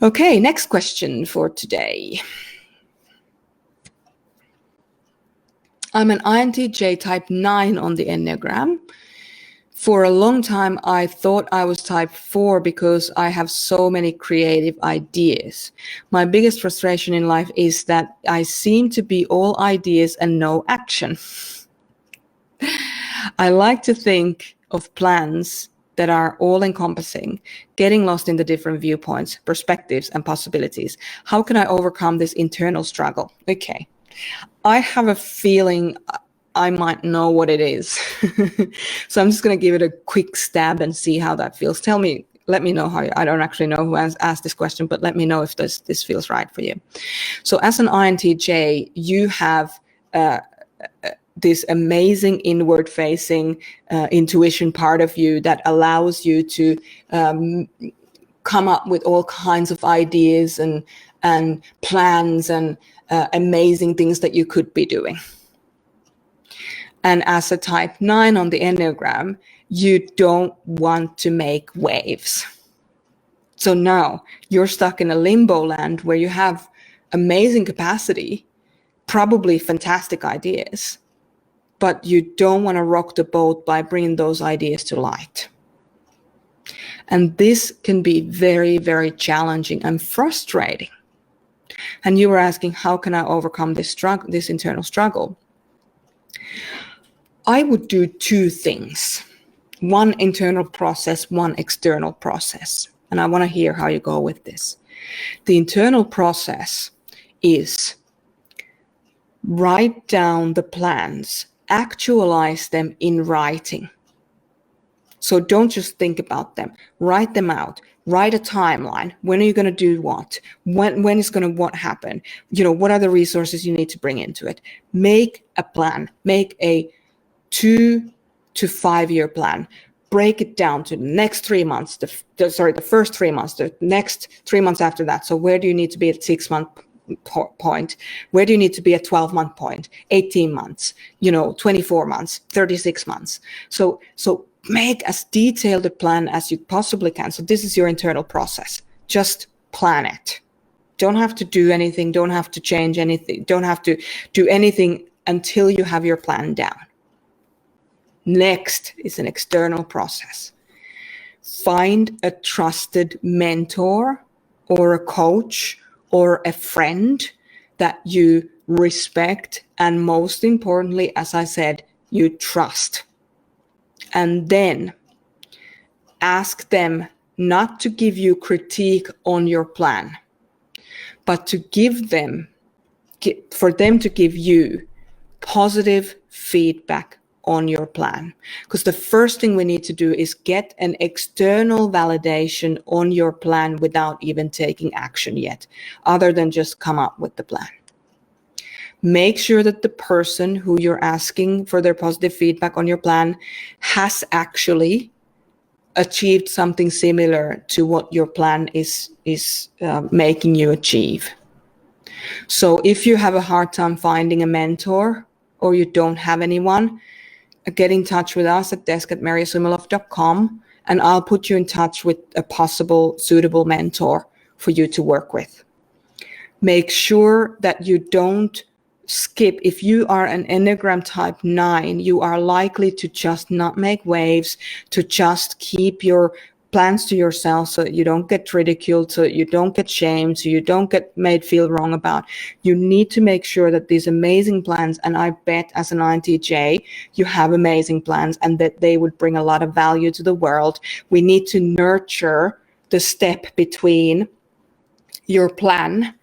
Okay, next question for today. I'm an INTJ type 9 on the enneagram. For a long time, I thought I was type 4 because I have so many creative ideas. My biggest frustration in life is that I seem to be all ideas and no action. I like to think of plans that are all-encompassing, getting lost in the different viewpoints, perspectives, and possibilities. How can I overcome this internal struggle? Okay, I have a feeling I might know what it is. So I'm just going to give it a quick stab and see how that feels. Let me know how I don't actually know who has asked this question, but let me know if this feels right for you. So as an INTJ, you have this amazing inward-facing intuition part of you that allows you to come up with all kinds of ideas and plans and amazing things that you could be doing. And as a type 9 on the enneagram, you don't want to make waves. So now you're stuck in a limbo land where you have amazing capacity, probably fantastic ideas, but you don't want to rock the boat by bringing those ideas to light. And this can be very, very challenging and frustrating. And you were asking, how can I overcome this internal struggle? I would do two things. One internal process, one external process. And I want to hear how you go with this. The internal process is write down the plans, actualize them in writing. So don't just think about them, write them out, write a timeline. When are you going to do what? When is going to what happen? What are the resources you need to bring into it? Make a plan, make a 2 to 5 year plan. Break it down to the next 3 months, the first 3 months, the next 3 months after that. So where do you need to be at 6 month point? Where do you need to be at 12-month point? 18 months, 24 months, 36 months. So make as detailed a plan as you possibly can. So this is your internal process. Just plan it. Don't have to do anything. Don't have to change anything. Don't have to do anything until you have your plan down. Next is an external process. Find a trusted mentor or a coach or a friend that you respect, and most importantly, as I said, you trust. And then ask them not to give you critique on your plan, but for them to give you positive feedback on your plan. Because the first thing we need to do is get an external validation on your plan without even taking action yet, other than just come up with the plan. Make sure that the person who you're asking for their positive feedback on your plan has actually achieved something similar to what your plan is making you achieve. So if you have a hard time finding a mentor or you don't have anyone, get in touch with us at desk@merjasumiloff.com, and I'll put you in touch with a possible suitable mentor for you to work with. Make sure that you don't skip. If you are an Enneagram type 9, you are likely to just not make waves, to just keep your plans to yourself so that you don't get ridiculed, so that you don't get shamed, so you don't get made feel wrong about. You need to make sure that these amazing plans, and I bet as an INTJ, you have amazing plans and that they would bring a lot of value to the world. We need to nurture the step between your plan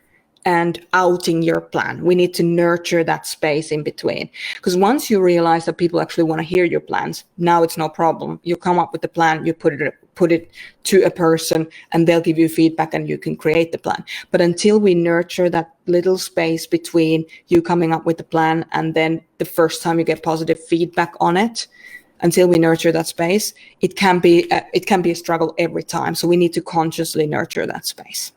and outing your plan. We need to nurture that space in between. Because once you realize that people actually want to hear your plans, now it's no problem. You come up with the plan, you put it to a person, and they'll give you feedback and you can create the plan. But until we nurture that little space between you coming up with the plan and then the first time you get positive feedback on it, until we nurture that space, it can be a struggle every time. So we need to consciously nurture that space.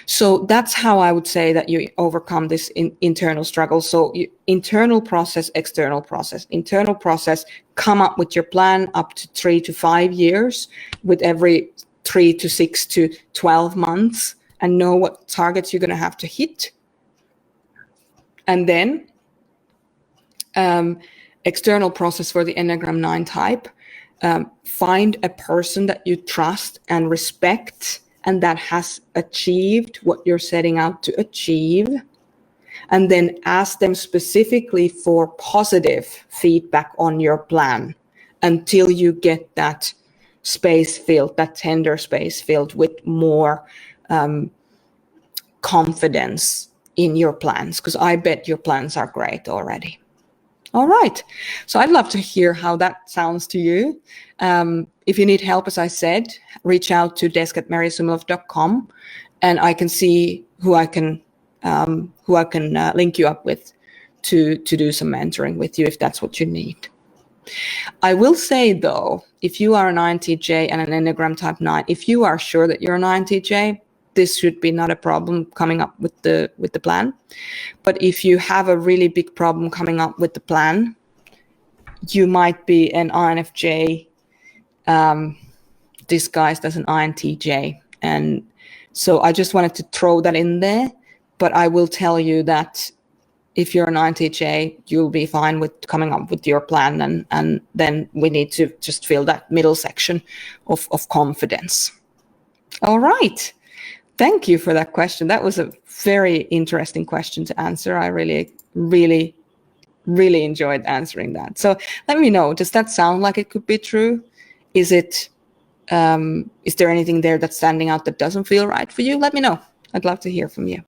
So that's how I would say that you overcome this internal struggle. So internal process, external process. Internal process, come up with your plan up to 3 to 5 years with every 3 to 6 to 12 months and know what targets you're going to have to hit. And then external process for the Enneagram 9 type. Find a person that you trust and respect and that has achieved what you're setting out to achieve. And then ask them specifically for positive feedback on your plan until you get that space filled, that tender space filled with more confidence in your plans, because I bet your plans are great already. All right. So I'd love to hear how that sounds to you. If you need help, as I said, reach out to desk@merjasumiloff.com and I can see who I can link you up with to do some mentoring with you if that's what you need. I will say, though, if you are an INTJ and an Enneagram type 9, if you are sure that you're an INTJ, this should be not a problem coming up with the plan. But if you have a really big problem coming up with the plan, you might be an INFJ disguised as an INTJ. And so I just wanted to throw that in there. But I will tell you that if you're an INTJ, you'll be fine with coming up with your plan. And then we need to just fill that middle section of confidence. All right. Thank you for that question. That was a very interesting question to answer. I really, really, really enjoyed answering that. So let me know, does that sound like it could be true? Is there anything there that's standing out that doesn't feel right for you? Let me know. I'd love to hear from you.